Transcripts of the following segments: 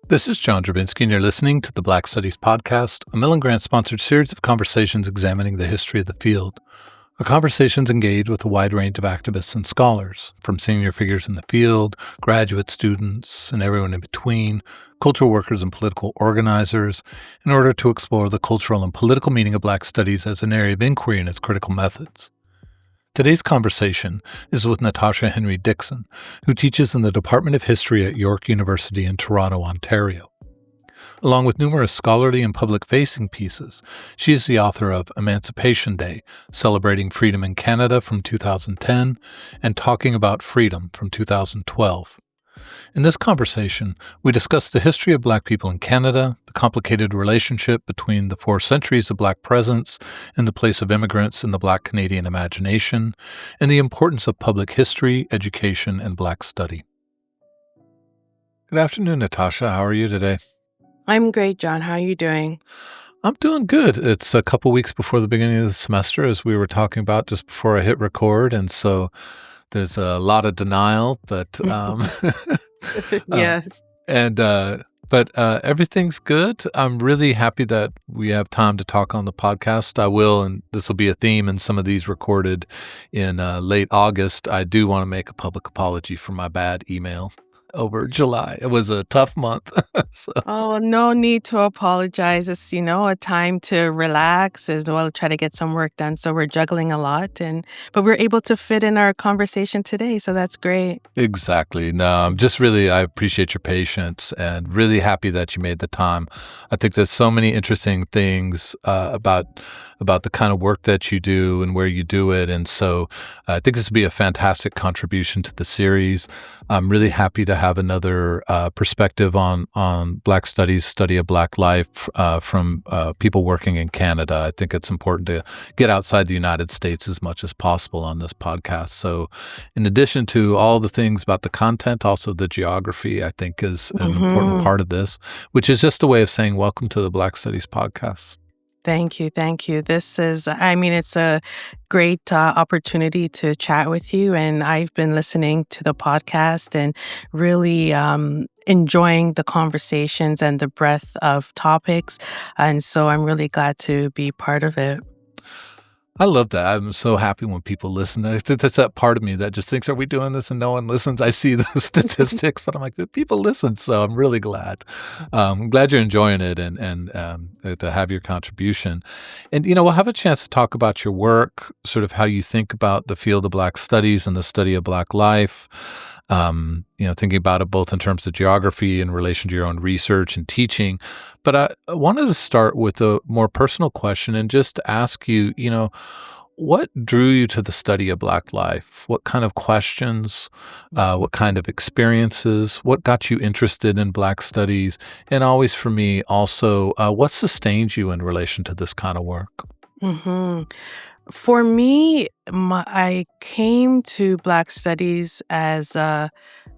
This is John Drabinski, and you're listening to the Black Studies Podcast, a Millen Grant-sponsored series of conversations examining the history of the field. Our conversations engage with a wide range of activists and scholars, from senior figures in the field, graduate students, and everyone in between, cultural workers and political organizers, in order to explore the cultural and political meaning of Black studies as an area of inquiry and its critical methods. Today's conversation is with Natasha Henry-Dixon, who teaches in the Department of History at York University in Toronto, Ontario. Along with numerous scholarly and public-facing pieces, she is the author of Emancipation Day, Celebrating Freedom in Canada from 2010, and Talking About Freedom from 2012. In this conversation, we discuss the history of Black people in Canada, the complicated relationship between the 4 centuries of Black presence and the place of immigrants in the Black Canadian imagination, and the importance of public history, education, and Black study. Good afternoon, Natasha. How are you today? I'm great, John. How are you doing? I'm doing good. It's a couple weeks before the beginning of the semester, as we were talking about just before I hit record, and so there's a lot of denial, but Yes. but everything's good. I'm really happy that we have time to talk on the podcast. I will, and this will be a theme in some of these recorded in late August. I do want to make a public apology for my bad email over July. It was a tough month. So. Oh, no need to apologize. It's, a time to relax as well, try to get some work done. So we're juggling a lot, but we're able to fit in our conversation today. So that's great. Exactly. No, I appreciate your patience and really happy that you made the time. I think there's so many interesting things about the kind of work that you do and where you do it. And so I think this would be a fantastic contribution to the series. I'm really happy to have another perspective on Black studies, study of Black life from people working in Canada. I think it's important to get outside the United States as much as possible on this podcast. So in addition to all the things about the content, also the geography, I think is an important part of this, which is just a way of saying welcome to the Black Studies Podcast. Thank you. This is, it's a great opportunity to chat with you. And I've been listening to the podcast and really enjoying the conversations and the breadth of topics. And so I'm really glad to be part of it. I love that. I'm so happy when people listen. There's that part of me that just thinks, are we doing this and no one listens? I see the statistics, but I'm like, people listen. So I'm really glad. I'm glad you're enjoying it and to have your contribution. And, we'll have a chance to talk about your work, sort of how you think about the field of Black studies and the study of Black life. Thinking about it both in terms of geography in relation to your own research and teaching. But I wanted to start with a more personal question and just ask you, what drew you to the study of Black life? What kind of questions, what kind of experiences, what got you interested in Black studies? And always for me also, what sustained you in relation to this kind of work? Mm-hmm. For me, I came to Black studies as a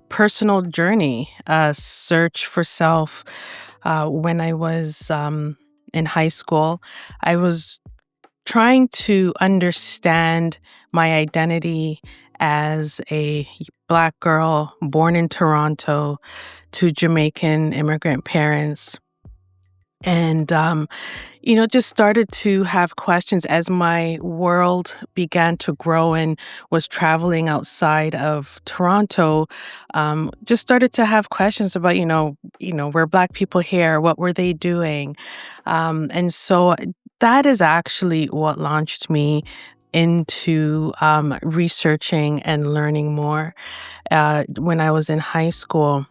personal journey, a search for self. When I was in high school, I was trying to understand my identity as a Black girl born in Toronto to Jamaican immigrant parents. And, just started to have questions as my world began to grow and was traveling outside of Toronto. Just started to have questions about, were Black people here? What were they doing? And so that is actually what launched me into researching and learning more. When I was in high school,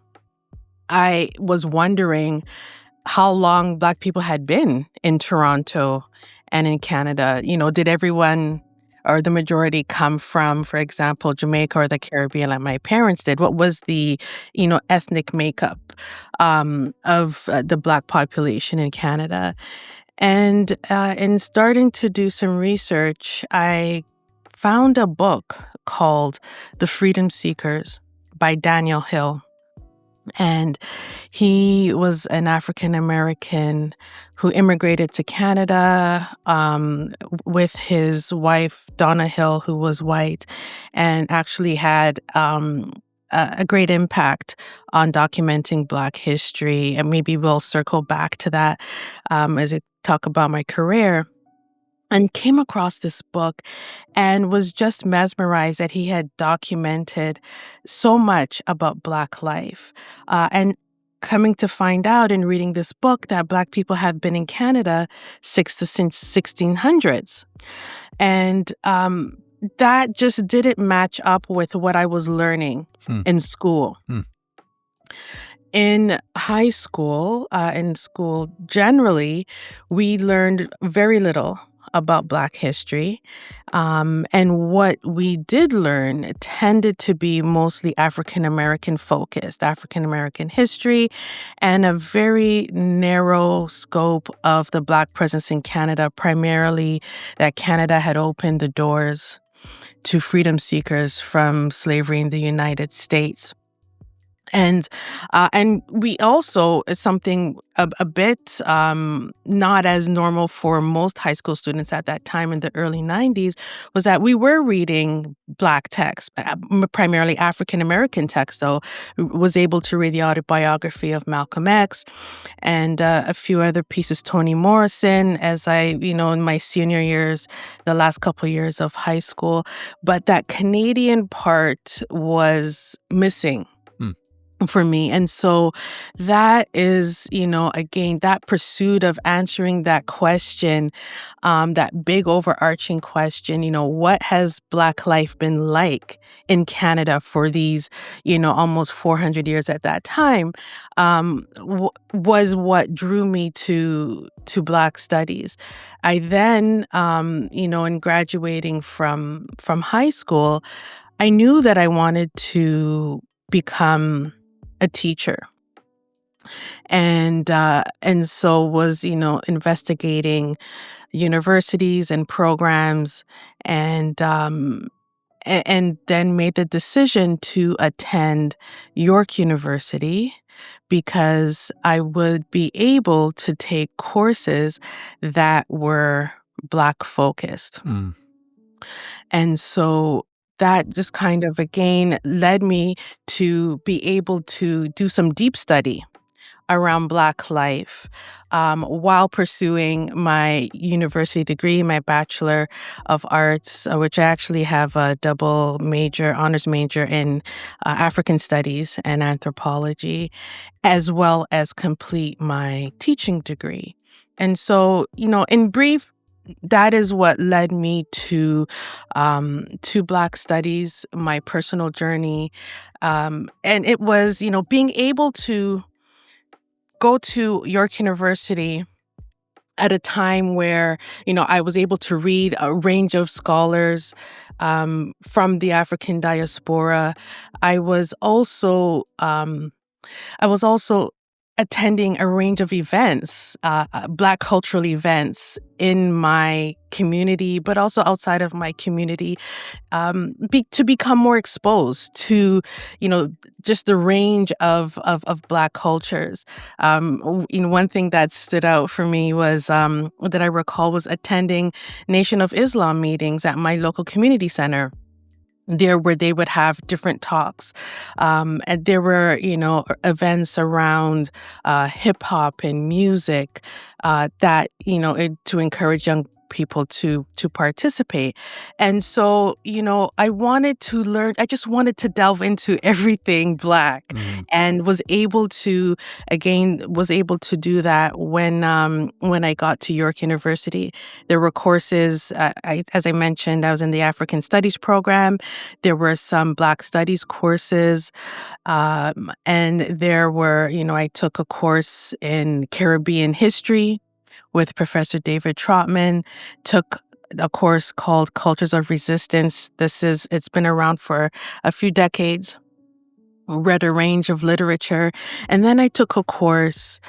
I was wondering how long Black people had been in Toronto and in Canada. Did everyone or the majority come from, for example, Jamaica or the Caribbean like my parents did? What was the, ethnic makeup of the Black population in Canada? And in starting to do some research, I found a book called The Freedom Seekers by Daniel Hill. And he was an African American who immigrated to Canada with his wife, Donna Hill, who was white, and actually had a great impact on documenting Black history, and maybe we'll circle back to that as I talk about my career. And came across this book and was just mesmerized that he had documented so much about Black life. And coming to find out in reading this book that Black people have been in Canada since 1600s. And that just didn't match up with what I was learning Hmm. in school. Hmm. In school generally, we learned very little about Black history. And what we did learn tended to be mostly African American focused, African American history, and a very narrow scope of the Black presence in Canada, primarily that Canada had opened the doors to freedom seekers from slavery in the United States. And we also something a bit not as normal for most high school students at that time in the early 90s was that we were reading Black texts, primarily African American texts. Though was able to read the autobiography of Malcolm X and a few other pieces, Toni Morrison, as in my senior years, the last couple years of high school. But that Canadian part was missing Hmm. for me. And so that is, again, that pursuit of answering that question, that big overarching question, what has Black life been like in Canada for these, almost 400 years at that time, was what drew me to Black studies. I then, in graduating from high school, I knew that I wanted to become a teacher. And so was, investigating universities and programs and then made the decision to attend York University because I would be able to take courses that were Black focused. Hmm. And so that just kind of again led me to be able to do some deep study around Black life while pursuing my university degree, my Bachelor of Arts, which I actually have a double major, honors major in African Studies and Anthropology, as well as complete my teaching degree. And so, in brief, that is what led me to Black studies, my personal journey, and it was being able to go to York University at a time where I was able to read a range of scholars from the African diaspora. I was also attending a range of events, Black cultural events in my community, but also outside of my community, to become more exposed to, just the range of Black cultures. One thing that stood out for me was that I recall was attending Nation of Islam meetings at my local community center. There where they would have different talks. And there were, events around hip hop and music that, to encourage young people to participate. And so, I wanted to learn, I just wanted to delve into everything Black Mhm. and was able to do that when I got to York University. There were courses, as I mentioned, I was in the African Studies program. There were some Black Studies courses, and there were, I took a course in Caribbean history with Professor David Trotman, took a course called Cultures of Resistance. It's been around for a few decades, read a range of literature, and then I took a course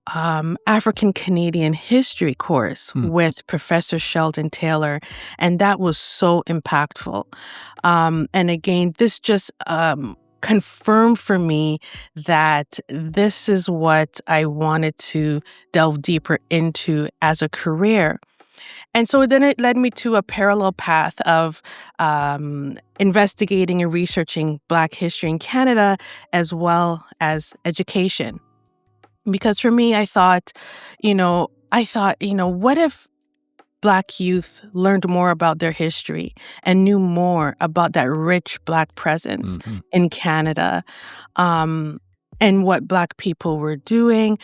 African Canadian history course Hmm. with Professor Sheldon Taylor, and that was so impactful. And again, this just confirmed for me that this is what I wanted to delve deeper into as a career. And so then it led me to a parallel path of investigating and researching Black history in Canada as well as education. Because for me, what if Black youth learned more about their history and knew more about that rich Black presence Hmm. in Canada, um, and what Black people were doing,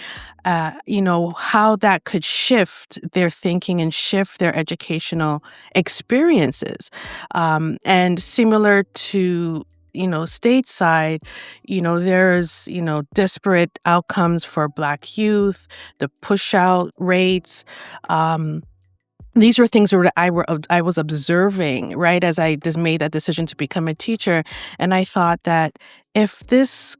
how that could shift their thinking and shift their educational experiences. And similar to, stateside, there's, disparate outcomes for Black youth, the push out rates. These were things that I was observing, right, as I just made that decision to become a teacher, and I thought that if this,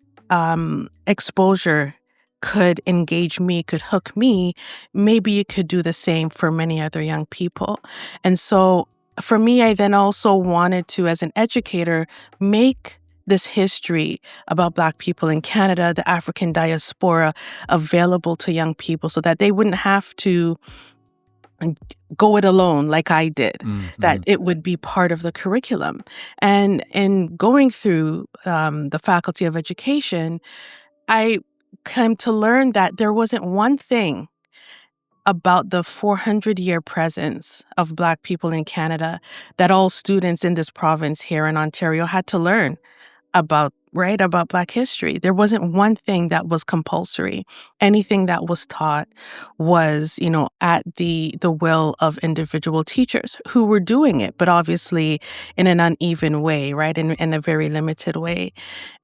exposure could engage me, could hook me, maybe it could do the same for many other young people. And so, for me, I then also wanted to, as an educator, make this history about Black people in Canada, the African diaspora, available to young people so that they wouldn't have to and go it alone like I did, that Hmm. it would be part of the curriculum. And in going through the Faculty of Education, I came to learn that there wasn't one thing about the 400-year presence of Black people in Canada that all students in this province here in Ontario had to learn about Black history. There wasn't one thing that was compulsory. Anything that was taught was, at the will of individual teachers who were doing it, but obviously in an uneven way, right? In a very limited way.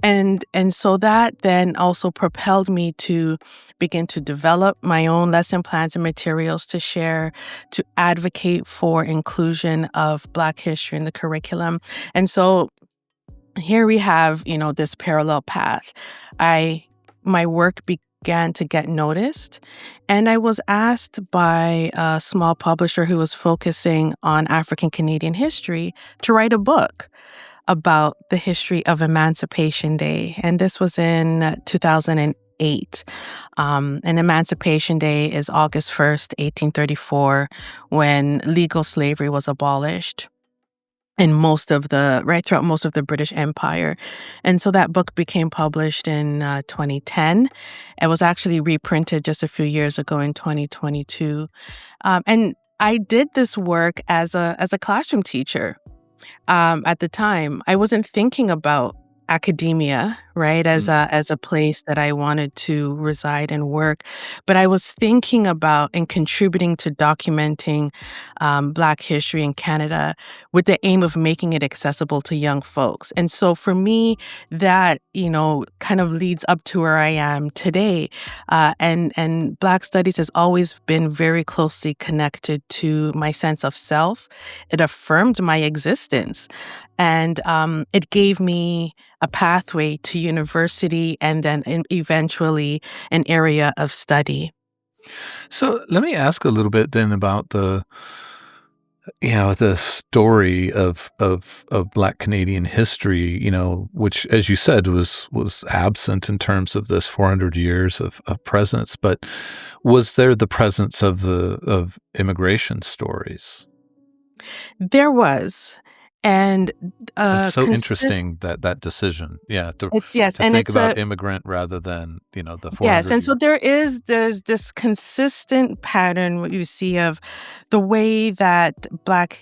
And so that then also propelled me to begin to develop my own lesson plans and materials to share, to advocate for inclusion of Black history in the curriculum. And so here we have, this parallel path. My work began to get noticed, and I was asked by a small publisher who was focusing on African Canadian history to write a book about the history of Emancipation Day. And this was in 2008. And Emancipation Day is August 1st, 1834, when legal slavery was abolished in throughout most of the British Empire. And so that book became published in 2010. It was actually reprinted just a few years ago in 2022. And I did this work as a classroom teacher. At the time, I wasn't thinking about academia, right, as a place that I wanted to reside and work, but I was thinking about and contributing to documenting Black history in Canada with the aim of making it accessible to young folks. And so for me, that kind of leads up to where I am today. And Black Studies has always been very closely connected to my sense of self. It affirmed my existence. And it gave me a pathway to university and then eventually an area of study. So let me ask a little bit then about the story of Black Canadian history, which, as you said, was absent in terms of this 400 years of presence. But was there the presence of immigration stories? There was, and That's so consist. interesting that decision. Yeah, to It's yes, to and think it's a about immigrant rather than the yes, 400 and so year. there's this consistent pattern what you see of the way that Black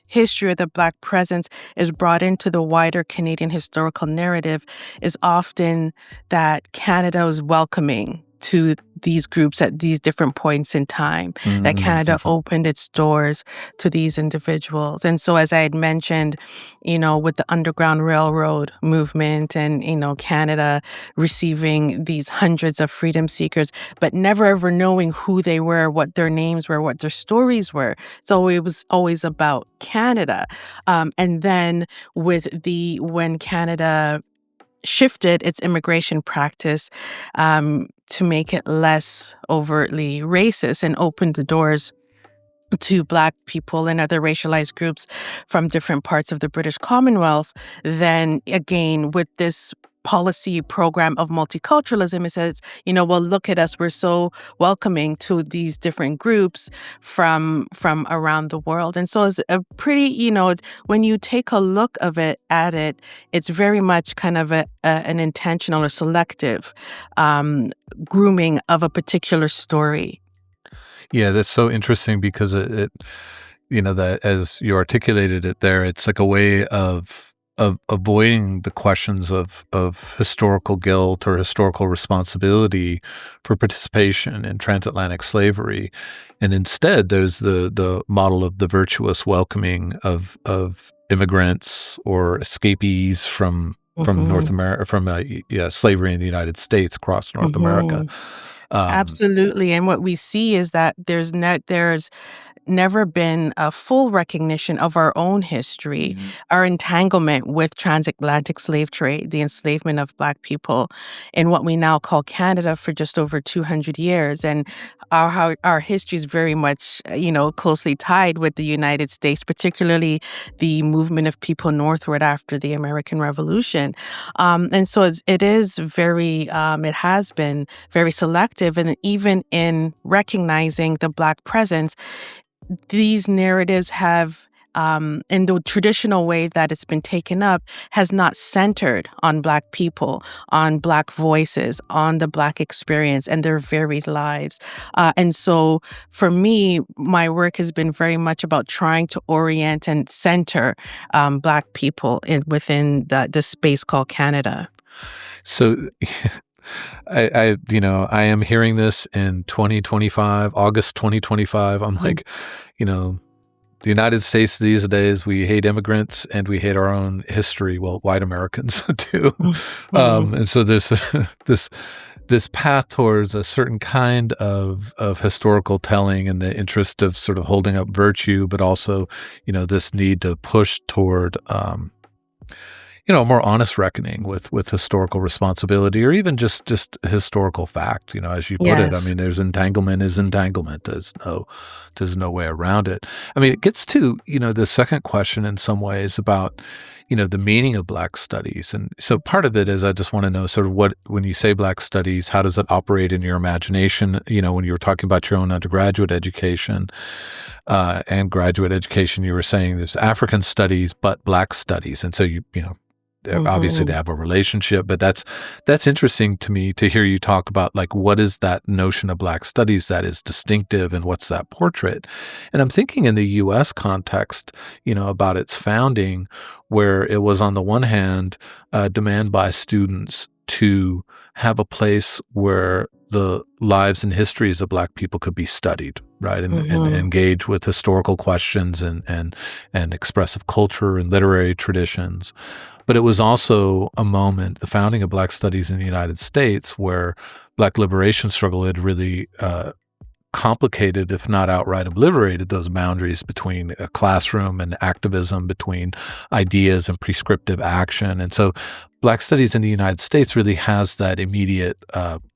history or the Black presence is brought into the wider Canadian historical narrative is often that Canada was welcoming to these groups at these different points in time, that Canada Mhm. opened its doors to these individuals. And so, as I had mentioned, with the Underground Railroad movement and, Canada receiving these hundreds of freedom seekers, but never ever knowing who they were, what their names were, what their stories were. So it was always about Canada. And then when Canada shifted its immigration practice to make it less overtly racist and opened the doors to Black people and other racialized groups from different parts of the British Commonwealth, then again, with this policy program of multiculturalism. It says, well, look at us. We're so welcoming to these different groups from around the world. And so it's a pretty, when you take a look at it, it's very much kind of an intentional or selective grooming of a particular story. Yeah, that's so interesting because that as you articulated it there, it's like a way of avoiding the questions of historical guilt or historical responsibility for participation in transatlantic slavery, and instead there's the model of the virtuous welcoming of immigrants or escapees from North Hmm. America, from slavery in the United States across North America. Hmm. Absolutely. And what we see is that there's never been a full recognition of our own history, our entanglement with transatlantic slave trade, the enslavement of Black people in what we now call Canada for just over 200 years. And how our history is very much, closely tied with the United States, particularly the movement of people northward after the American Revolution. And so it is it has been very selective. And even in recognizing the Black presence, these narratives have, in the traditional way that it's been taken up, has not centered on Black people, on Black voices, on the Black experience and their varied lives. And so for me, my work has been very much about trying to orient and center Black people within the space called Canada. So I am hearing this in 2025, August 2025. I'm Mhm. like, the United States these days, we hate immigrants and we hate our own history. Well, white Americans too. Mhm. And so there's this this path towards a certain kind of historical telling in the interest of sort of holding up virtue, but also, this need to push toward a more honest reckoning with historical responsibility, or even just historical fact. As you put it, I Yes. mean, there's entanglement is entanglement. There's no way around it. I mean, it gets to the second question in some ways about the meaning of Black studies, and so part of it is I just want to know sort of what, when you say Black studies, how does it operate in your imagination? When you were talking about your own undergraduate education and graduate education, you were saying there's African studies but Black studies, and so obviously they Mhm. have a relationship, but that's interesting to me to hear you talk about, like, what is that notion of Black studies that is distinctive and what's that portrait. And I'm thinking in the US context, about its founding, where it was on the one hand a demand by students to have a place where the lives and histories of Black people could be studied, right, and Mhm. engage with historical questions and expressive culture and literary traditions. But it was also a moment, the founding of Black studies in the United States, where Black liberation struggle had really complicated, if not outright obliterated, those boundaries between a classroom and activism, between ideas and prescriptive action. And so Black studies in the United States really has that immediate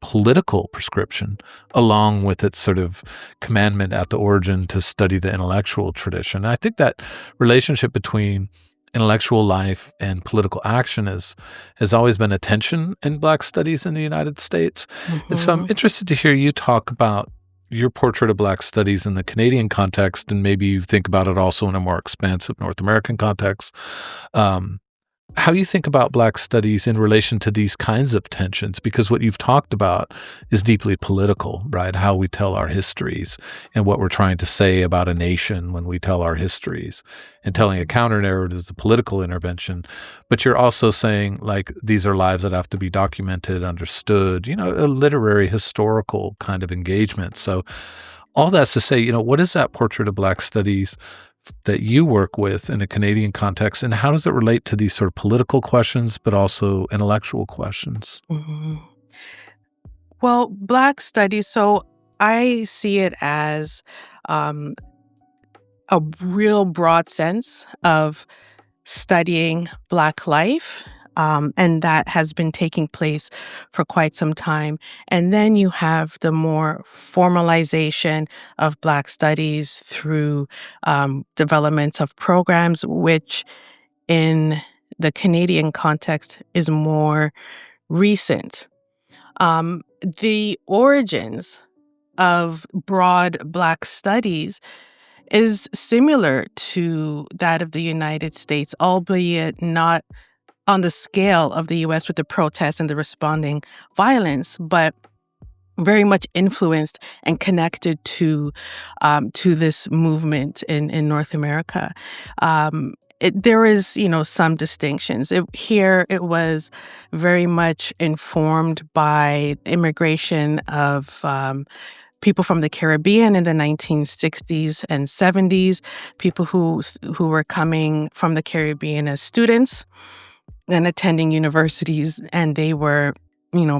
political prescription, along with its sort of commandment at the origin to study the intellectual tradition. And I think that relationship between intellectual life and political action has always been a tension in Black studies in the United States. And so I'm Mhm. interested to hear you talk about your portrait of Black studies in the Canadian context, and maybe you think about it also in a more expansive North American context. Um, how do you think about Black studies in relation to these kinds of tensions? Because what you've talked about is deeply political, right? How we tell our histories and what we're trying to say about a nation when we tell our histories. And telling a Mhm. counter narrative is a political intervention. But you're also saying, like, these are lives that have to be documented, understood, a literary, historical kind of engagement. So all that's to say, what is that portrait of Black studies that you work with in a Canadian context, and how does it relate to these sort of political questions, but also intellectual questions? Mhm. Well, Black studies, so I see it as um, a real broad sense of studying Black life. And that has been taking place for quite some time. And then you have the more formalization of Black studies through developments of programs, which in the Canadian context is more recent. The origins of broad Black studies is similar to that of the United States, albeit not on the scale of the US with the protests and the responding violence, but very much influenced and connected to this movement in North America. There is, some distinctions. Here, it was very much informed by immigration of people from the Caribbean in the 1960s and 70s, people who were coming from the Caribbean as students and attending universities, and they were,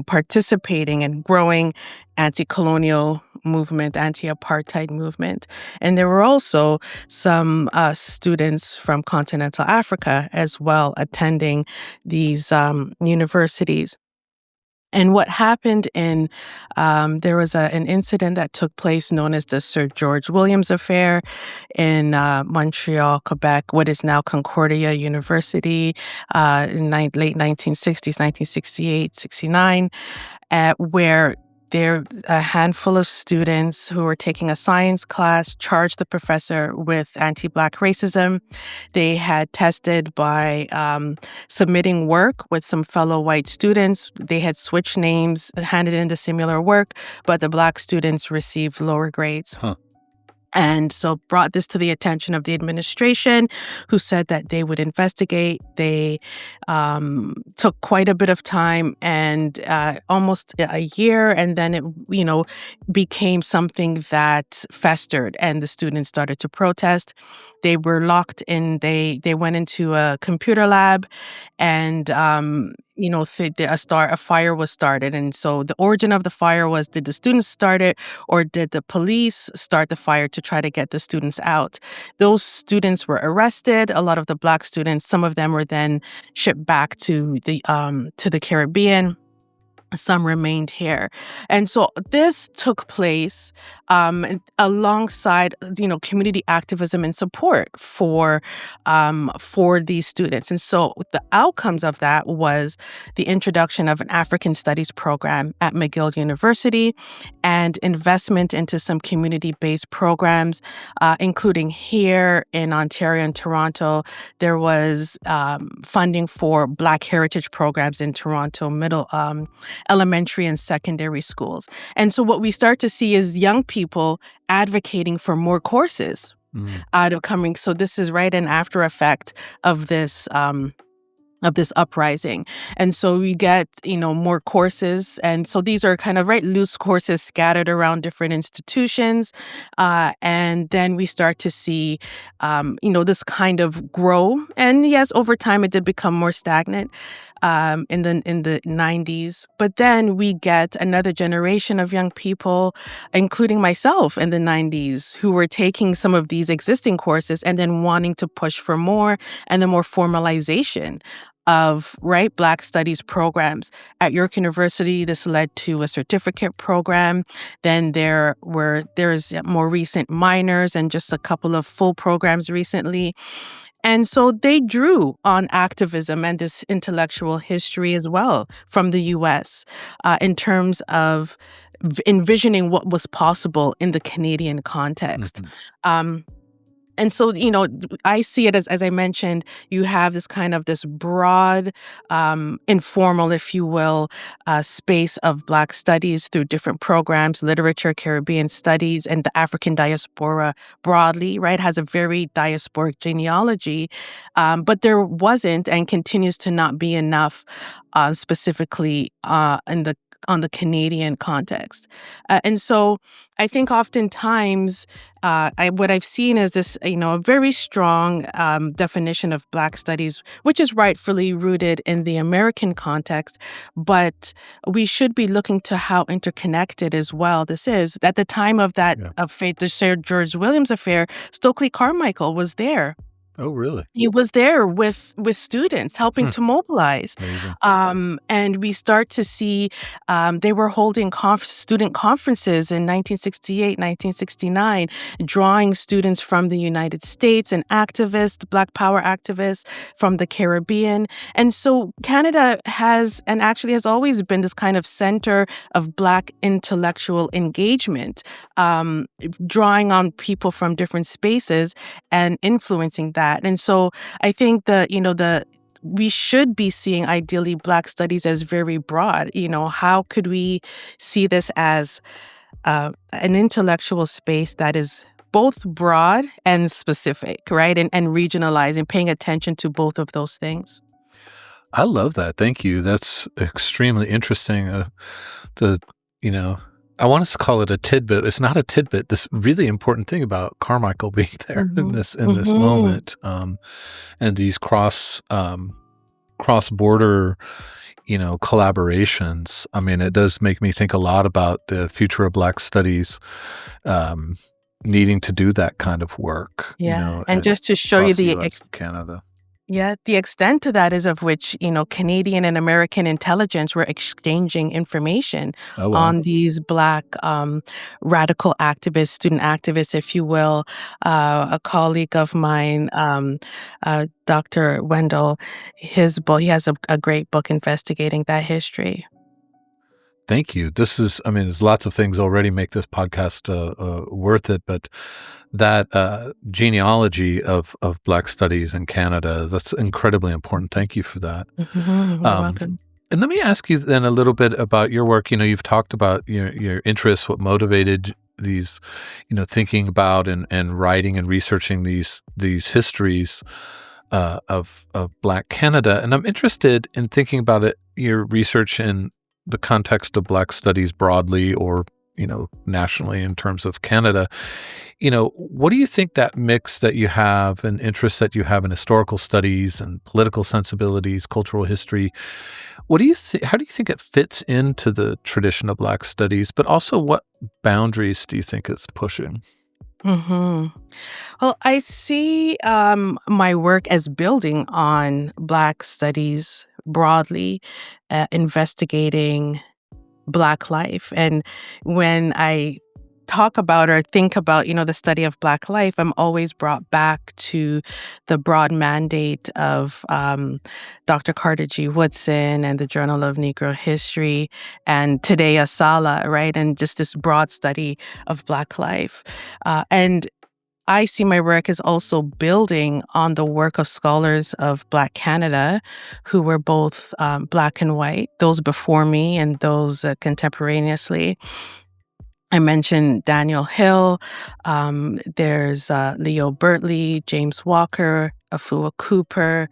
participating in growing anti-colonial movement, anti-apartheid movement. And there were also some students from continental Africa as well attending these universities. And what happened there was an incident that took place known as the Sir George Williams Affair in Montreal, Quebec, what is now Concordia University, in late 1960s, 1968, 69, where there's a handful of students who were taking a science class charged the professor with anti-Black racism. They had tested by submitting work with some fellow white students. They had switched names, handed in the similar work, but the Black students received lower grades. Huh. And so brought this to the attention of the administration, who said that they would investigate. They took quite a bit of time and almost a year, and then it, became something that festered, and the students started to protest. They were locked in. They went into a computer lab, and a fire was started. And so the origin of the fire was: did the students start it, or did the police start the fire to try to get the students out? Those students were arrested. A lot of the Black students, some of them were then shipped back to the Caribbean. Some remained here. And so this took place alongside, community activism and support for these students. And so the outcomes of that was the introduction of an African Studies program at McGill University and investment into some community-based programs, including here in Ontario and Toronto. There was funding for Black heritage programs in Toronto elementary and secondary schools. And so what we start to see is young people advocating for more courses out of coming. So this is right an after effect of this uprising. And so we get, more courses. And so these are kind of loose courses scattered around different institutions. And then we start to see, this kind of grow. And yes, over time it did become more stagnant in the 90s. But then we get another generation of young people, including myself in the 90s, who were taking some of these existing courses and then wanting to push for more and the more formalization of Black studies programs. At York University, this led to a certificate program. Then there's more recent minors and just a couple of full programs recently. And so they drew on activism and this intellectual history as well from the U.S. In terms of envisioning what was possible in the Canadian context. And so, I see it as I mentioned, you have this broad, informal, if you will, space of Black studies through different programs, literature, Caribbean studies, and the African diaspora broadly, has a very diasporic genealogy. But there wasn't and continues to not be enough specifically on the Canadian context. And so I think oftentimes what I've seen is this, a very strong definition of Black studies, which is rightfully rooted in the American context. But we should be looking to how interconnected as well this is. At the time of that affair, the Sir George Williams affair, Stokely Carmichael was there Oh, really? He was there with students helping Hmm. to mobilize, Amazing. and we start to see, they were holding student conferences in 1968, 1969, drawing students from the United States and activists, Black Power activists from the Caribbean, and so Canada has and actually has always been this kind of center of Black intellectual engagement, drawing on people from different spaces and influencing that. And so I think the we should be seeing ideally Black studies as very broad. How could we see this as an intellectual space that is both broad and specific, right? And regionalized and paying attention to both of those things. I love that. Thank you. That's extremely interesting. The, you know, I want to call it a tidbit. It's not a tidbit. This really important thing about Carmichael being there in Mhm. this Mhm. moment, and these cross border, collaborations. I mean, it does make me think a lot about the future of Black studies, um, needing to do that kind of work, Yeah, and and just to show you across the U.S. and Canada. the extent to that is of which, Canadian and American intelligence were exchanging information Oh wow. on these Black radical activists, student activists, if you will. A colleague of mine, Dr. Wendell, his book, he has a great book investigating that history. Thank you. I mean, there's lots of things already make this podcast worth it, but that genealogy of Black studies in Canada, that's incredibly important. Thank you for that. Mhm, you're Um, welcome. and let me ask you then a little bit about your work. You've talked about your interests, what motivated these, thinking about and writing and researching these histories of Black Canada. And I'm interested in thinking about it, your research in the context of Black studies broadly or, nationally in terms of Canada. What do you think that mix that you have and interests that you have in historical studies and political sensibilities, cultural history, how do you think it fits into the tradition of Black studies, but also what boundaries do you think it's pushing? Mhm. Well, I see my work as building on Black studies broadly, investigating Black life. And when I talk about or think about, the study of Black life, I'm always brought back to the broad mandate of Dr. Carter G. Woodson and the Journal of Negro History and Today Asala, right? And just this broad study of Black life. And I see my work as also building on the work of scholars of Black Canada who were both Black and white, those before me and those contemporaneously. I mentioned Daniel Hill, there's Leo Bertley, James Walker, Afua Cooper,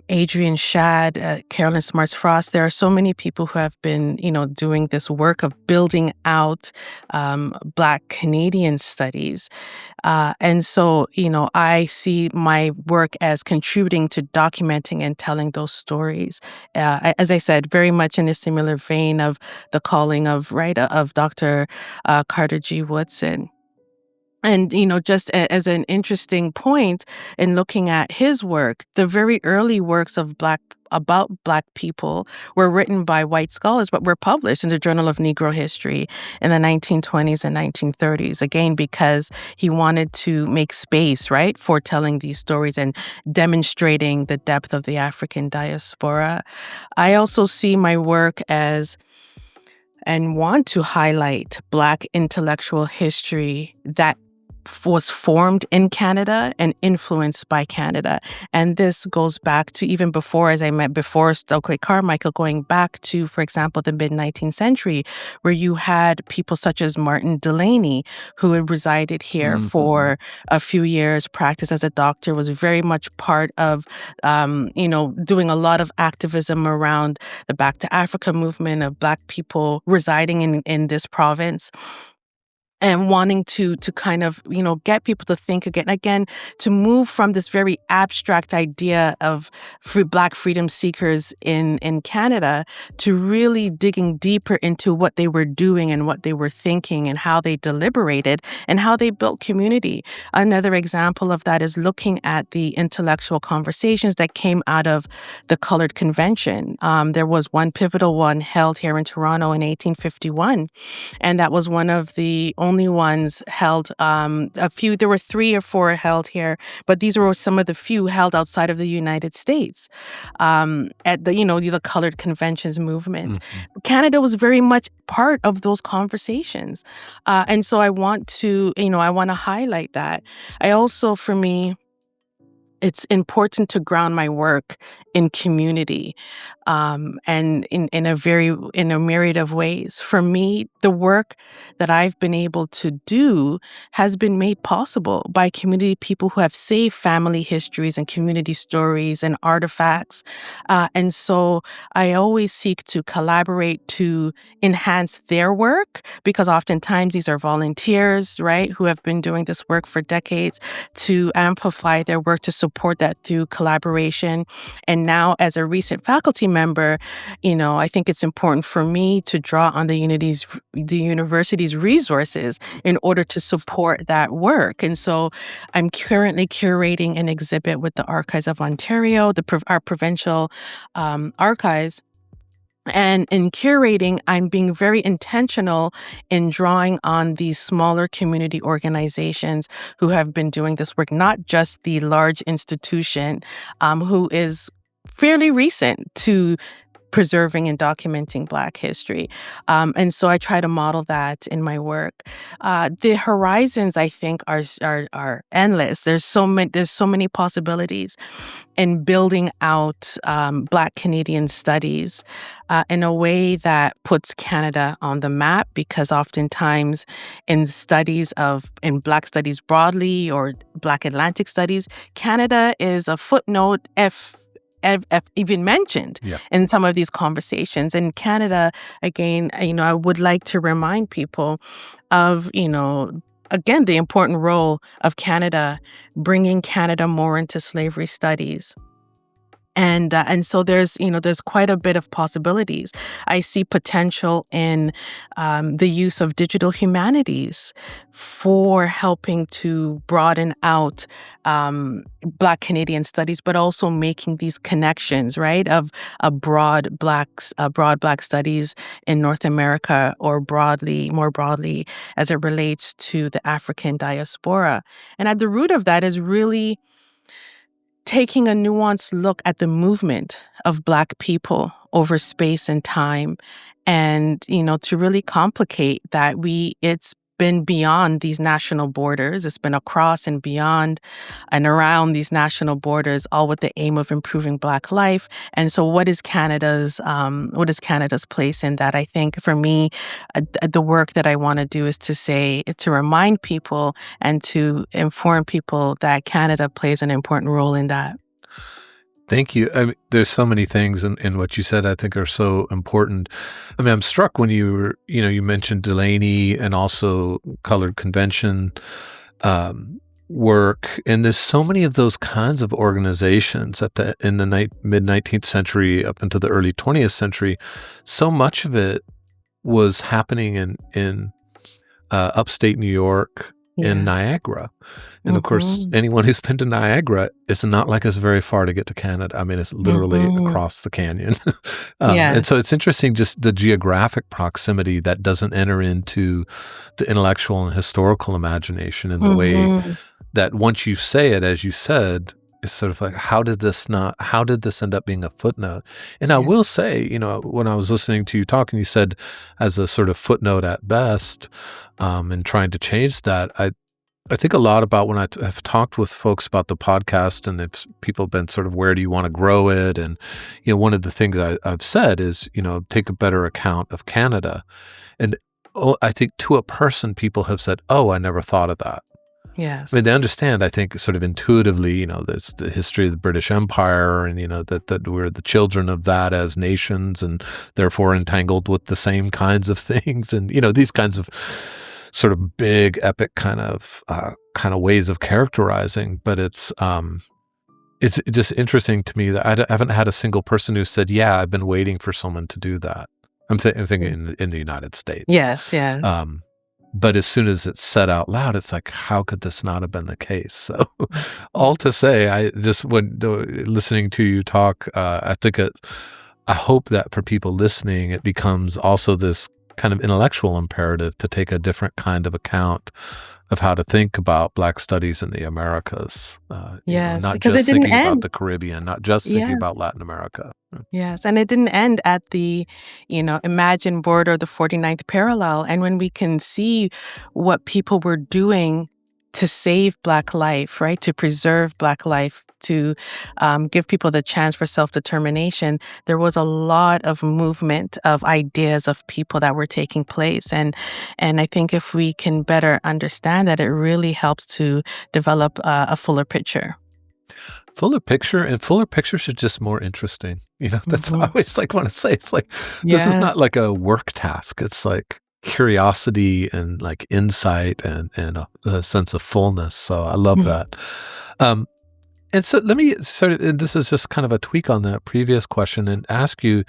Adrian Shadd, Carolyn Smarts Frost. There are so many people who have been, doing this work of building out Black Canadian studies. And so, I see my work as contributing to documenting and telling those stories. As I said, very much in a similar vein of the calling of, right, of Dr. Carter G. Woodson. And, just as an interesting point in looking at his work, the very early works of about Black people were written by white scholars, but were published in the Journal of Negro History in the 1920s and 1930s. Again, because he wanted to make space, right, for telling these stories and demonstrating the depth of the African diaspora. I also see my work as and want to highlight Black intellectual history that was formed in Canada and influenced by Canada. And this goes back to even before, as I meant before, Stokely Carmichael, going back to, for example, the mid-19th century, where you had people such as Martin Delany, who had resided here Mhm. for a few years, practiced as a doctor, was very much part of, doing a lot of activism around the Back to Africa movement of Black people residing in this province. and wanting to kind of, get people to think again, to move from this very abstract idea of Black freedom seekers in Canada to really digging deeper into what they were doing and what they were thinking and how they deliberated and how they built community. Another example of that is looking at the intellectual conversations that came out of the Colored Convention. There was one pivotal one held here in Toronto in 1851, and that was one of the only ones held. There were 3 or 4 held here, but these were some of the few held outside of the United States. At the Colored Conventions movement, Canada was very much part of those conversations, and so I want to highlight that. I also, for me, it's important to ground my work in community, and in a myriad of ways. For me, the work that I've been able to do has been made possible by community people who have saved family histories and community stories and artifacts. And so I always seek to collaborate to enhance their work, because oftentimes these are volunteers, right, who have been doing this work for decades, to amplify their work, to support that through collaboration. And now, as a recent faculty member, I think it's important for me to draw on the university's resources in order to support that work. And so I'm currently curating an exhibit with the Archives of Ontario, our provincial archives. And in curating, I'm being very intentional in drawing on these smaller community organizations who have been doing this work, not just the large institution who is fairly recent to preserving and documenting Black history. And so I try to model that in my work. The horizons, I think, are endless. There's so many possibilities in building out Black Canadian studies in a way that puts Canada on the map, because oftentimes in Black studies broadly or Black Atlantic studies, Canada is a footnote if even mentioned in some of these conversations. And Canada, again, I would like to remind people of, again, the important role of Canada, bringing Canada more into slavery studies. And so there's quite a bit of possibilities. I see potential in the use of digital humanities for helping to broaden out Black Canadian studies, but also making these connections, right, of broad Black studies in North America, or more broadly as it relates to the African diaspora. And at the root of that is really taking a nuanced look at the movement of Black people over space and time, and, to really complicate that it's been beyond these national borders. It's been across and beyond and around these national borders, all with the aim of improving Black life. And so what is Canada's place in that? I think for me, the work that I want to do is to remind people and to inform people that Canada plays an important role in that. Thank you. I mean, there's so many things in what you said I think are so important. I mean, I'm struck when you mentioned Delaney and also Colored Convention work, and there's so many of those kinds of organizations in the mid-19th century up into the early 20th century. So much of it was happening in upstate New York, in Niagara. And of course, anyone who's been to Niagara, it's not like it's very far to get to Canada. I mean, it's literally across the canyon. And so it's interesting, just the geographic proximity that doesn't enter into the intellectual and historical imagination in the way that once you say it, as you said, it's sort of like, how did this end up being a footnote? And I will say, when I was listening to you talk and you said as a sort of footnote at best, and trying to change that, I think a lot about when I've talked with folks about the podcast, and people have been sort of, where do you want to grow it? And, one of the things I've said is, take a better account of Canada. And I think to a person, people have said, oh, I never thought of that. Yes. I mean, they understand, I think, sort of intuitively, there's the history of the British Empire, and, that we're the children of that as nations, and therefore entangled with the same kinds of things, and, these kinds of sort of big, epic kind of ways of characterizing. But it's just interesting to me that I haven't had a single person who said, "Yeah, I've been waiting for someone to do that." I'm thinking in the United States. Yes, yes. But as soon as it's said out loud, it's like, how could this not have been the case? So, all to say, listening to you talk, I hope that for people listening, it becomes also this kind of intellectual imperative to take a different kind of account of how to think about Black studies in the Americas. Yes, Not because it just didn't thinking about end. the Caribbean, not just thinking Yes. about Latin America. Yes, and it didn't end at the, imagined border of the 49th parallel. And when we can see what people were doing to save Black life, right, to preserve Black life, to give people the chance for self-determination, there was a lot of movement of ideas of people that were taking place. And I think if we can better understand that, it really helps to develop a fuller picture. Fuller pictures are just more interesting. That's I Hmm. always want to say. It's like, this is Yeah. not like a work task. It's like curiosity and like insight and a sense of fullness. So I love that. Um, and so let me and this is just kind of a tweak on that previous question and ask you,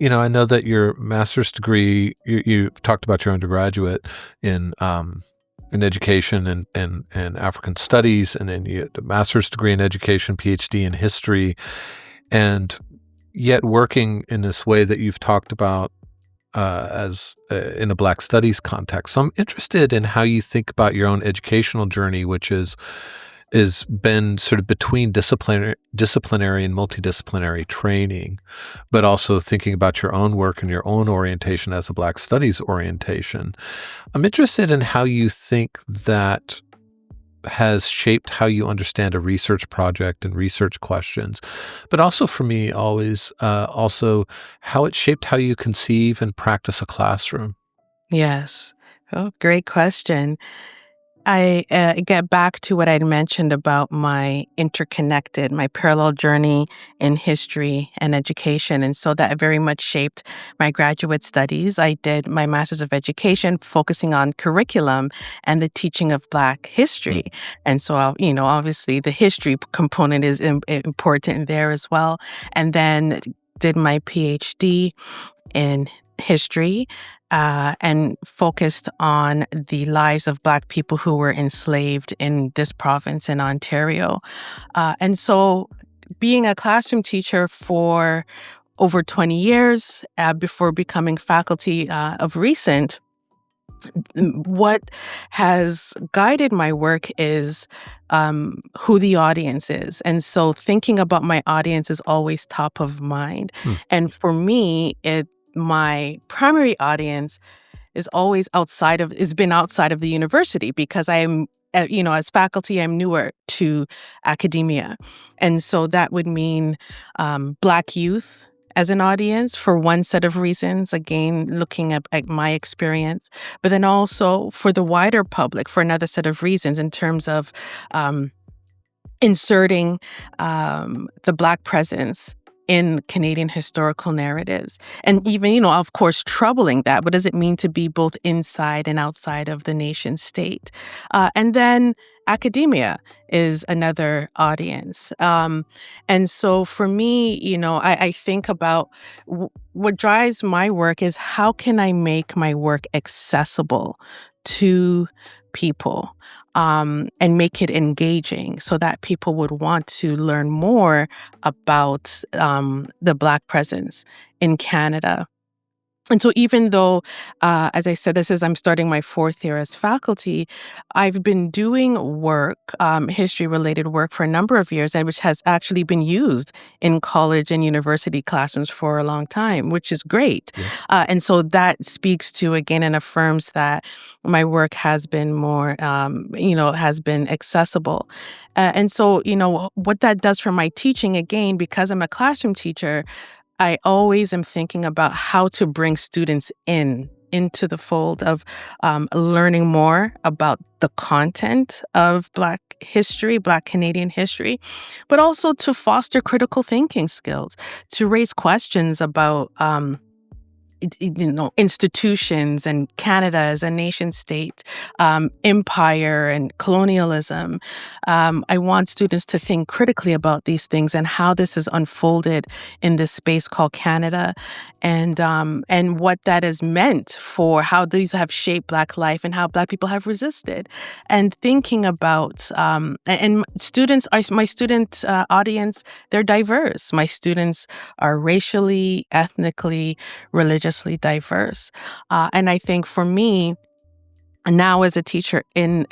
I know that your master's degree, you talked about your undergraduate in education and African studies, and then you had a master's degree in education, PhD in history, and yet working in this way that you've talked about as in a Black studies context. So I'm interested in how you think about your own educational journey, which is been sort of between disciplinary and multidisciplinary training, but also thinking about your own work and your own orientation as a Black studies orientation. I'm interested in how you think that has shaped how you understand a research project and research questions, but also for me, always also how it shaped how you conceive and practice a classroom. Yes. Oh, great question. I get back to what I'd mentioned about my parallel journey in history and education. And so that very much shaped my graduate studies. I did my Master's of Education focusing on curriculum and the teaching of Black history. And so, obviously the history component is important there as well. And then did my PhD in history and focused on the lives of Black people who were enslaved in this province in Ontario. And so, being a classroom teacher for over 20 years before becoming faculty of recent, what has guided my work is who the audience is. And so thinking about my audience is always top of mind. Hmm. And for me, my primary audience is always has been outside of the university because I'm, as faculty, I'm newer to academia. And so that would mean Black youth as an audience for one set of reasons, again, looking at my experience, but then also for the wider public for another set of reasons in terms of inserting the Black presence in Canadian historical narratives. And even, of course, troubling that. What does it mean to be both inside and outside of the nation state? And then academia is another audience. And so for me, I think about what drives my work is how can I make my work accessible to people? And make it engaging so that people would want to learn more about the Black presence in Canada. And so even though, as I said, I'm starting my fourth year as faculty, I've been doing work, history-related work for a number of years, and which has actually been used in college and university classrooms for a long time, which is great. Yeah. And so that speaks to, again, and affirms that my work has been more, has been accessible. And so, what that does for my teaching, again, because I'm a classroom teacher, I always am thinking about how to bring students into the fold of learning more about the content of Black history, Black Canadian history, but also to foster critical thinking skills, to raise questions about institutions and Canada as a nation state, empire and colonialism. I want students to think critically about these things and how this has unfolded in this space called Canada, and what that has meant for how these have shaped Black life and how Black people have resisted. And thinking about and students are my student audience. They're diverse. My students are racially, ethnically, religiously diverse, and I think for me now as a teacher in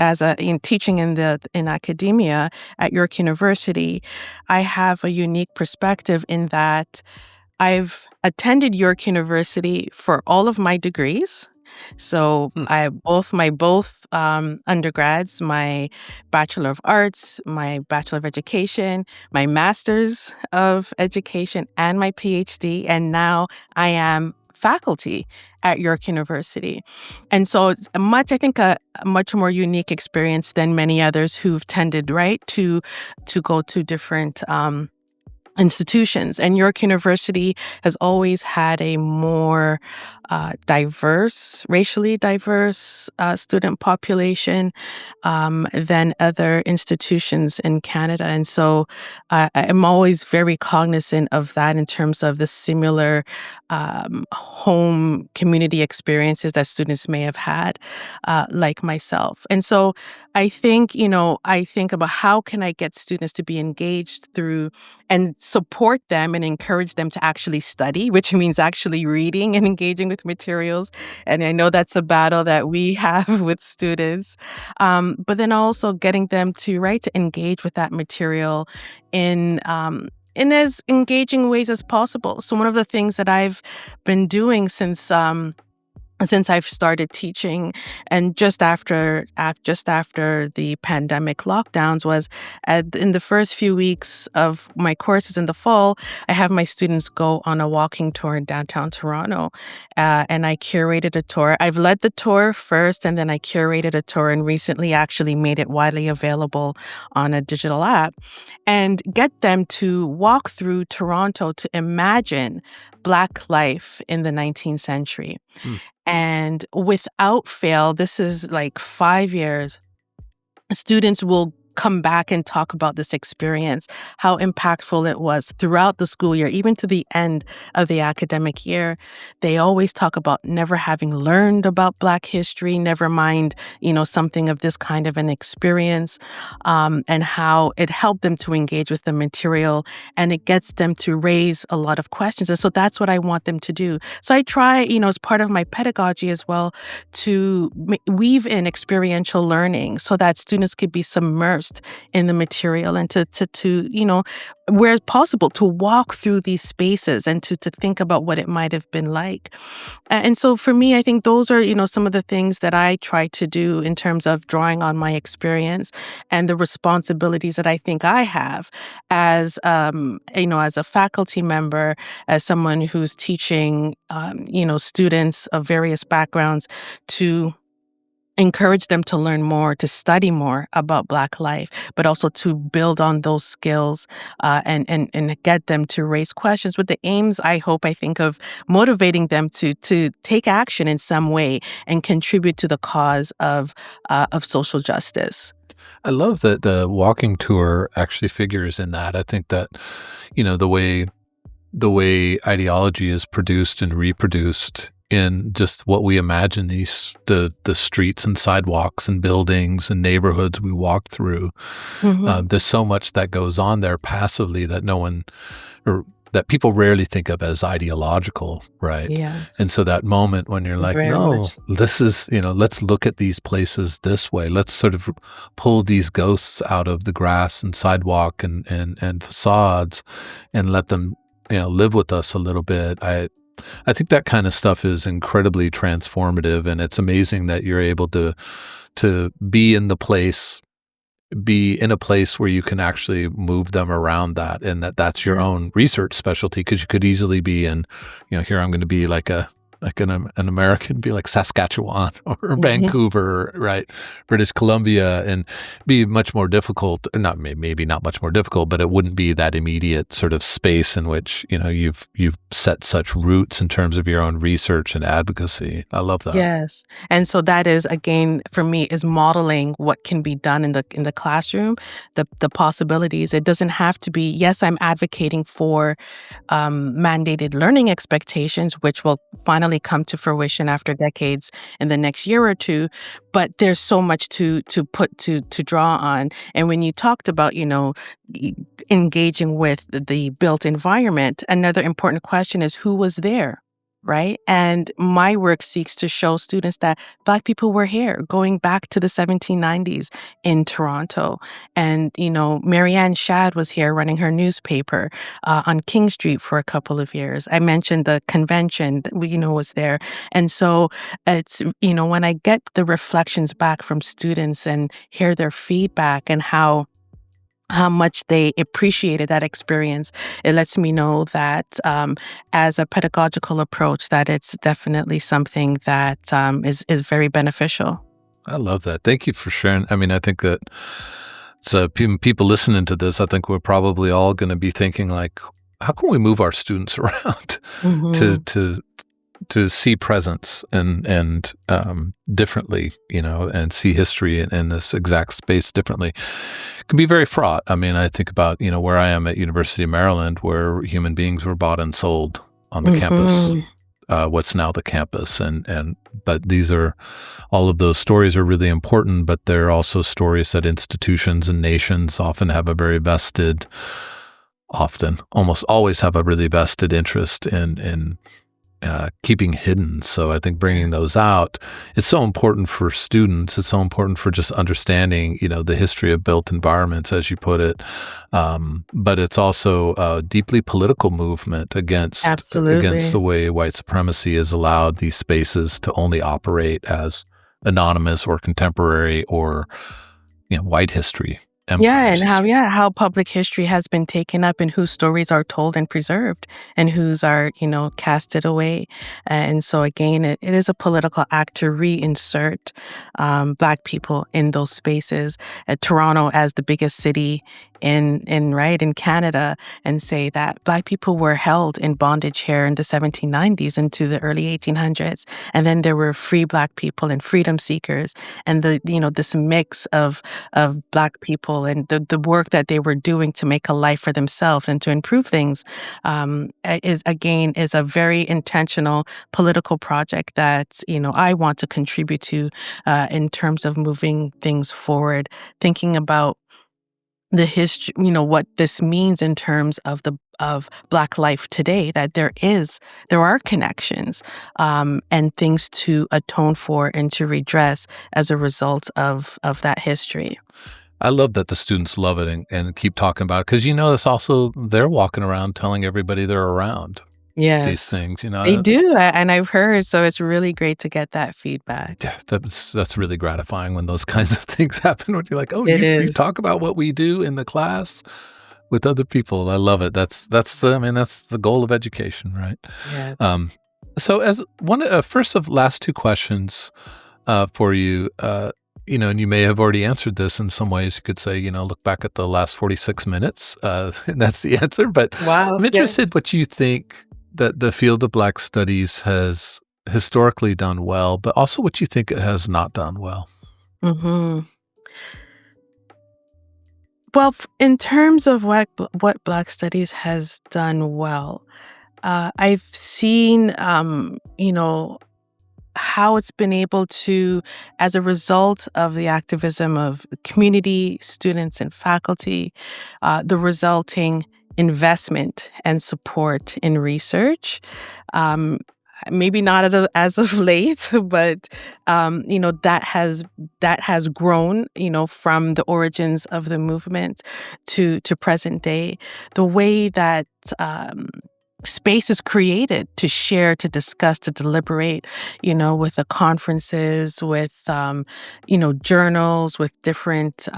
teaching in academia at York University, I have a unique perspective in that I've attended York University for all of my degrees. So Hmm. my both undergrads, my Bachelor of Arts, my Bachelor of Education, my Master's of Education, and my PhD, and now I am faculty at York University. And so it's I think a much more unique experience than many others who've tended, right, to go to different institutions. And York University has always had a more racially diverse student population than other institutions in Canada. And so I'm always very cognizant of that in terms of the similar home community experiences that students may have had, like myself. And so I think about how can I get students to be engaged through and support them and encourage them to actually study, which means actually reading and engaging with materials. And I know that's a battle that we have with students. But then also getting them to engage with that material in as engaging ways as possible. So one of the things that I've been doing since I've started teaching, and just after the pandemic lockdowns, was in the first few weeks of my courses in the fall, I have my students go on a walking tour in downtown Toronto, and I curated a tour. I've led the tour first, and then I curated a tour, and recently actually made it widely available on a digital app, and get them to walk through Toronto to imagine Black life in the 19th century. Hmm. And without fail, this is like 5 years, students will come back and talk about this experience, how impactful it was throughout the school year, even to the end of the academic year. They always talk about never having learned about Black history, never mind, something of this kind of an experience, and how it helped them to engage with the material, and it gets them to raise a lot of questions. And so that's what I want them to do. So I try, as part of my pedagogy as well, to weave in experiential learning so that students could be submersed in the material, and to where possible, to walk through these spaces and to think about what it might have been like. And so for me, I think those are, some of the things that I try to do in terms of drawing on my experience and the responsibilities that I think I have as a faculty member, as someone who's teaching, students of various backgrounds, to encourage them to learn more, to study more about Black life, but also to build on those skills, and get them to raise questions with the aims, I think, of motivating them to take action in some way and contribute to the cause of social justice. I love that the walking tour actually figures in that. I think that, the way ideology is produced and reproduced in just what we imagine the streets and sidewalks and buildings and neighborhoods we walk through. Mhm. There's so much that goes on there passively that no one, or that people rarely think of as ideological, right? Yeah, And so that moment when you're like, very no, much. this is, let's look at these places this way. Let's sort of pull these ghosts out of the grass and sidewalk and facades and let them, live with us a little bit. I think that kind of stuff is incredibly transformative, and it's amazing that you're able to be in a place where you can actually move them around that, and that's your Yeah. own research specialty, because you could easily be in, here I'm going to be like a like an American, be like Saskatchewan or Mhm. Vancouver, right? British Columbia, and be much more difficult. Not maybe not much more difficult, but it wouldn't be that immediate sort of space in which you've set such roots in terms of your own research and advocacy. I love that. Yes. And so that is, again, for me, is modeling what can be done in the classroom, the possibilities. It doesn't have to be, yes, I'm advocating for mandated learning expectations, which will finally come to fruition after decades in the next year or two. But there's so much to draw on. And when you talked about, e- engaging with the built environment, another important question is who was there? Right? And my work seeks to show students that Black people were here going back to the 1790s in Toronto. And, Marianne Shadd was here running her newspaper on King Street for a couple of years. I mentioned the convention that was there. And so it's, when I get the reflections back from students and hear their feedback and how much they appreciated that experience, it lets me know that as a pedagogical approach, that it's definitely something that is very beneficial. I love that. Thank you for sharing. I mean, I think that people listening to this, I think we're probably all going to be thinking like, how can we move our students around to Hmm. to to see presence and differently, and see history in this exact space differently. It can be very fraught. I mean, I think about where I am at University of Maryland, where human beings were bought and sold on the campus. Hmm. What's now the campus, and but these are all of those stories are really important, but they're also stories that institutions and nations often have a very vested, often almost always have a really vested interest in keeping hidden. So I think bringing those out, it's so important for students. It's so important for just understanding, the history of built environments, as you put it. But it's also a deeply political movement against the Absolutely. way white supremacy has allowed these spaces to only operate as anonymous or contemporary or white history, Yeah, empires and how history. yeah, how public history has been taken up and whose stories are told and preserved and whose are, casted away. And so again, it is a political act to reinsert Black people in those spaces. Toronto as the biggest city in Canada, and say that Black people were held in bondage here in the 1790s into the early 1800s. And then there were free Black people and freedom seekers, and this mix of Black people and the work that they were doing to make a life for themselves and to improve things, is a very intentional political project that I want to contribute to in terms of moving things forward, thinking about the history, what this means in terms of Black life today, that there are connections and things to atone for and to redress as a result of that history. I love that the students love it and keep talking about it because it's also they're walking around telling everybody they're around these Yes, things. they do, and I've heard, so it's really great to get that feedback. Yeah, that's really gratifying when those kinds of things happen. When you're like, oh, It you is. talk about what we do in the class with other people. I love it. I mean that's the goal of education, right? Yes. Um, so as one first of last two questions for you, and you may have already answered this in some ways. You could say, look back at the last 46 minutes, and that's the answer. But Wow, I'm yeah. interested what you think that the field of Black studies has historically done well, but also what you think it has not done well. Mhm. Well, in terms of what Black studies has done well, I've seen, how it's been able to, as a result of the activism of the community, students, and faculty, the resulting investment and support in research. Um, Maybe not as of late, but that has grown, from the origins of the movement to present day. The way that um, space is created to share, to discuss, to deliberate, with the conferences, with journals, with different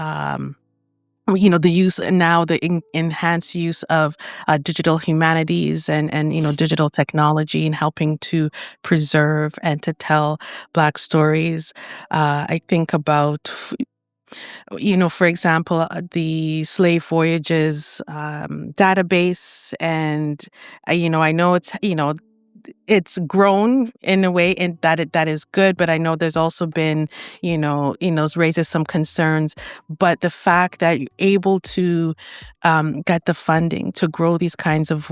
the use now, the enhanced use of digital humanities and digital technology in helping to preserve and to tell Black stories. I think about, for example, the slave voyages database, and I know it's grown in a way in that is good, but I know there's also been, raises some concerns. But the fact that you're able to get the funding to grow these kinds of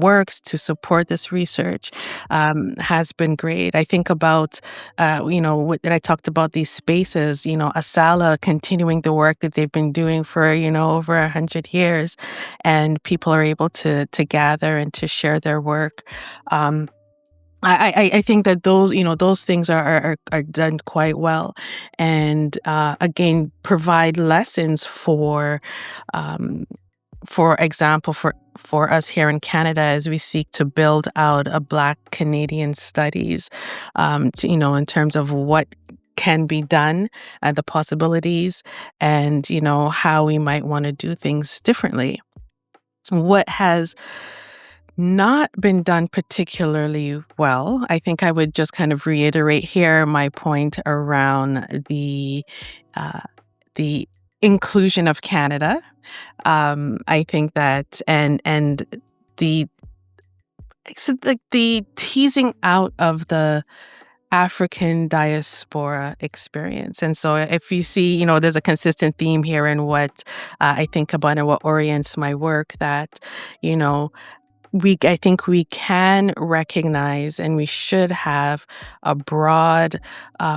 works to support this research has been great. I think about, that I talked about these spaces, Asala continuing the work that they've been doing for, over 100 years, and people are able to gather and to share their work. Um, I think that those things are done quite well, and again provide lessons um, for example, for us here in Canada as we seek to build out a Black Canadian studies, in terms of what can be done, the possibilities, and how we might want to do things differently. What has not been done particularly well. I think I would just kind of reiterate here my point around uh, the inclusion of Canada. I think that and the like the teasing out of the African diaspora experience. And so if you see, there's a consistent theme here in what I think about and what orients my work, that, you know, I think we can recognize and we should have a broad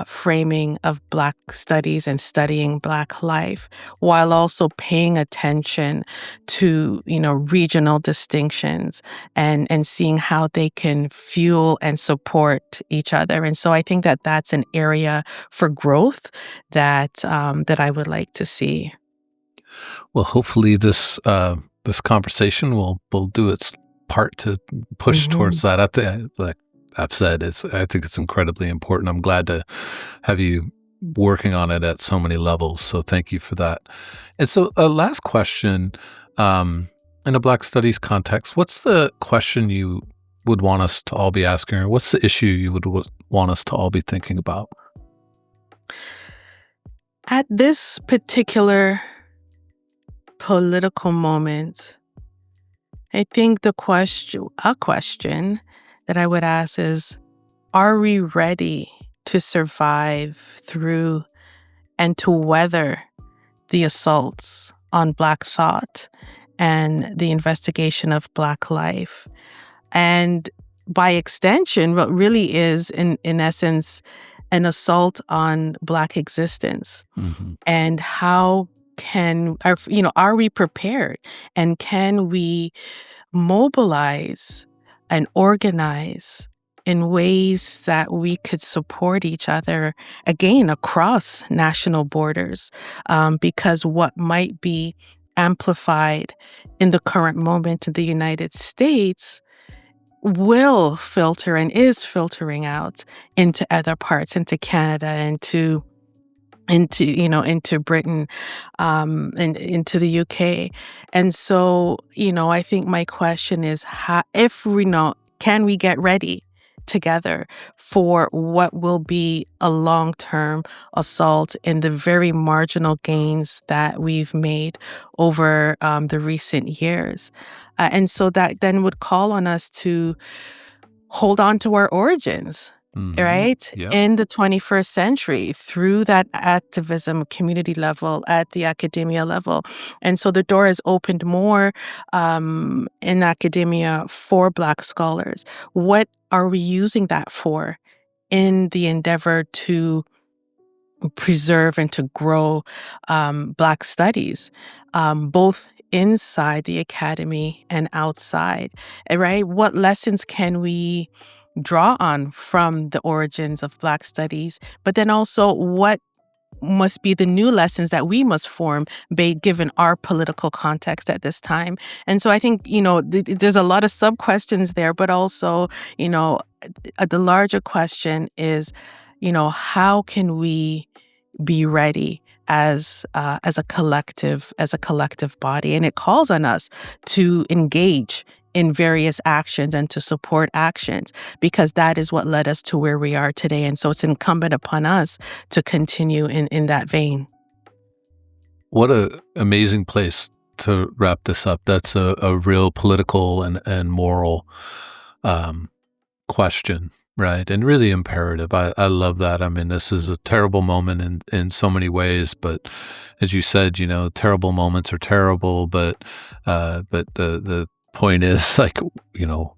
framing of Black studies and studying Black life, while also paying attention to regional distinctions and seeing how they can fuel and support each other. And so I think that that's an area for growth that I would like to see. Well, hopefully this conversation will do its part to push Hmm. towards that. Like I've said, I think it's incredibly important. I'm glad to have you working on it at so many levels. So thank you for that. And so, last question, in a Black Studies context, what's the question you would want us to all be asking, or what's the issue you would want us to all be thinking about? At this particular political moment, I think a question that I would ask is, are we ready to survive through and to weather the assaults on Black thought and the investigation of Black life? And by extension, what really is, in essence, an assault on Black existence. Hmm. And how are we prepared? And can we mobilize and organize in ways that we could support each other, again, across national borders? Because what might be amplified in the current moment in the United States will filter and is filtering out into other parts, into Canada, into Britain, and into the UK. And so, I think my question is, how, if we know, can we get ready together for what will be a long-term assault in the very marginal gains that we've made over the recent years? And so that then would call on us to hold on to our origins, Hmm. right? Yep. In the 21st century, through that activism, community level, at the academia level. And so the door is opened more in academia for Black scholars. What are we using that for in the endeavor to preserve and to grow Black studies, both inside the academy and outside, right? What lessons can we draw on from the origins of Black studies? But then also, what must be the new lessons that we must form, given our political context at this time? And so I think, there's a lot of sub questions there, but also, the larger question is, how can we be ready as a collective body, and it calls on us to engage in various actions and to support actions because that is what led us to where we are today. And so it's incumbent upon us to continue in that vein. What a amazing place to wrap this up. That's a real political and moral um, question, right? And really imperative. I love that. I mean, this is a terrible moment in so many ways, but as you said, terrible moments are terrible, but the point is like, you know,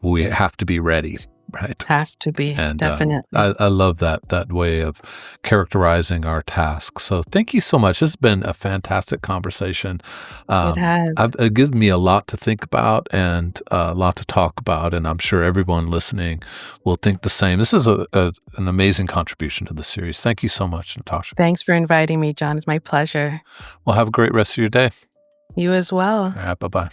we have to be ready, right? Have to be, And definitely. I love that way of characterizing our task. So thank you so much. This has been a fantastic conversation. It has. It gives me a lot to think about and a lot to talk about, and I'm sure everyone listening will think the same. This is an amazing contribution to the series. Thank you so much, Natasha. Thanks for inviting me, John. It's my pleasure. Well, have a great rest of your day. You as well. All right, bye-bye.